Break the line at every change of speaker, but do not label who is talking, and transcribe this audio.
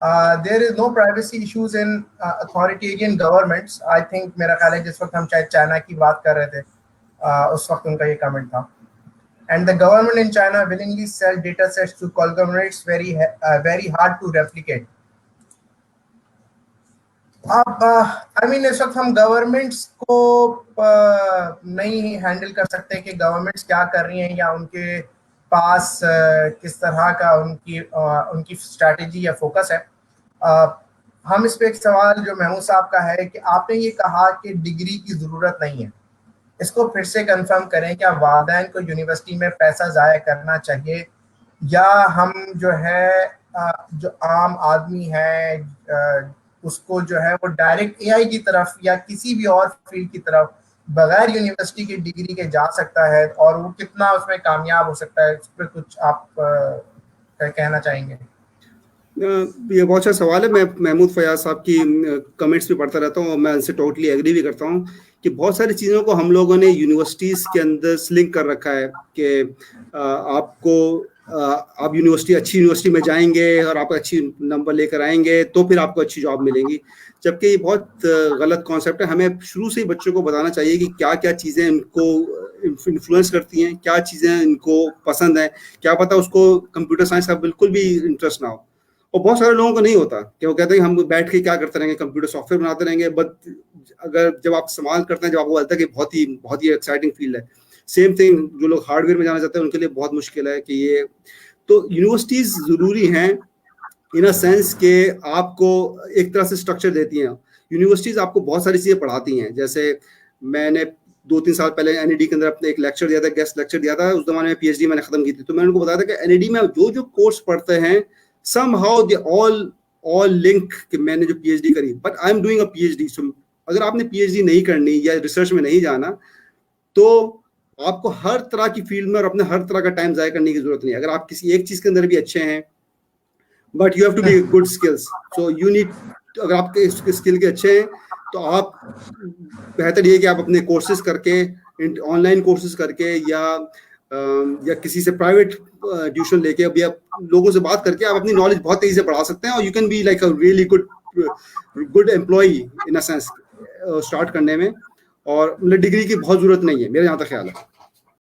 There is no privacy issues in authoritarian governments. I think मेरा ख्याल है जिस वक्त हम शायद चाइना की बात कर रहे थे उस वक्त उनका ये कमेंट था। And the government in China willingly sell data sets to conglomerates very hard to replicate. अब आई मीन इस वक्त हम गवर्नमेंट्स को नहीं हैंडल कर सकते कि गवर्नमेंट्स क्या कर रही हैं या उनके पास किस तरह का उनकी स्ट्रैटेजी या फोकस है। हम इस पे एक सवाल जो महमूद साहब का है कि आपने ये कहा कि डिग्री की ज़रूरत नहीं है, इसको फिर से कंफर्म करें, क्या वालिदैन को यूनिवर्सिटी में पैसा ज़ाया करना चाहिए या हम जो है जो आम आदमी है उसको जो है वो डायरेक्ट एआई की तरफ या किसी भी और फील्ड की तरफ बगैर यूनिवर्सिटी की डिग्री के जा सकता है और वो कितना उसमें कामयाब हो सकता है, इस पर कुछ आप कहना चाहेंगे?
ये बहुत अच्छा सवाल है। मैं महमूद फयाज साहब की कमेंट्स भी पढ़ता रहता हूँ और मैं उनसे टोटली एग्री भी करता हूँ कि बहुत सारी चीज़ों को हम लोगों ने यूनिवर्सिटीज़ के अंदर लिंक कर रखा है कि आप यूनिवर्सिटी अच्छी यूनिवर्सिटी में जाएंगे और आप अच्छी नंबर लेकर आएंगे तो फिर आपको अच्छी जॉब मिलेगी, जबकि ये बहुत गलत कॉन्सेप्ट है। हमें शुरू से ही बच्चों को बताना चाहिए कि क्या क्या चीज़ें इनको इन्फ्लुएंस करती हैं, क्या चीज़ें इनको पसंद हैं। क्या पता उसको कंप्यूटर साइंस का बिल्कुल भी इंटरेस्ट ना हो, और बहुत सारे लोगों को नहीं होता कि वो कहते हैं कि हम बैठ के क्या करते रहेंगे, कंप्यूटर सॉफ्टवेयर बनाते रहेंगे। बट अगर जब आप इस्तेमाल करते हैं, जब आपको लगता है कि बहुत ही एक्साइटिंग फील्ड है। सेम थिंग जो लोग हार्डवेयर में जाना चाहते हैं उनके लिए बहुत मुश्किल है कि ये तो यूनिवर्सिटीज जरूरी हैं इन अ सेंस के आपको एक तरह से स्ट्रक्चर देती हैं। यूनिवर्सिटीज आपको बहुत सारी चीज़ें पढ़ाती हैं। जैसे मैंने 2-3 साल पहले एनईडी के अंदर अपने एक लेक्चर दिया था, गेस्ट लेक्चर दिया था। उस जमाने में पीएचडी मैंने खत्म की थी, तो मैंने उनको बताया था कि एनईडी में जो जो कोर्स पढ़ते हैं somehow they all link कि मैंने जो पीएचडी करी, but I am doing a PhD. So अगर आपने पीएचडी नहीं करनी या रिसर्च में नहीं जाना तो आपको हर तरह की फील्ड में और अपने हर तरह का टाइम जाया करने की जरूरत नहीं है। अगर आप किसी एक चीज के अंदर भी अच्छे हैं, but you have to be good skills, so you need, अगर आपके स्किल के अच्छे हैं तो आप बेहतर ये कि आप अपने कोर्सेज करके, ऑनलाइन कोर्सेज करके या किसी से प्राइवेट ट्यूशन लेके अभी आप लोगों से बात करके आप अपनी नॉलेज बहुत तेजी से बढ़ा सकते हैं और you can be like a really good employee in a sense start करने में। और डिग्री की बहुत जरूरत नहीं है मेरा जहाँ तक ख्याल है।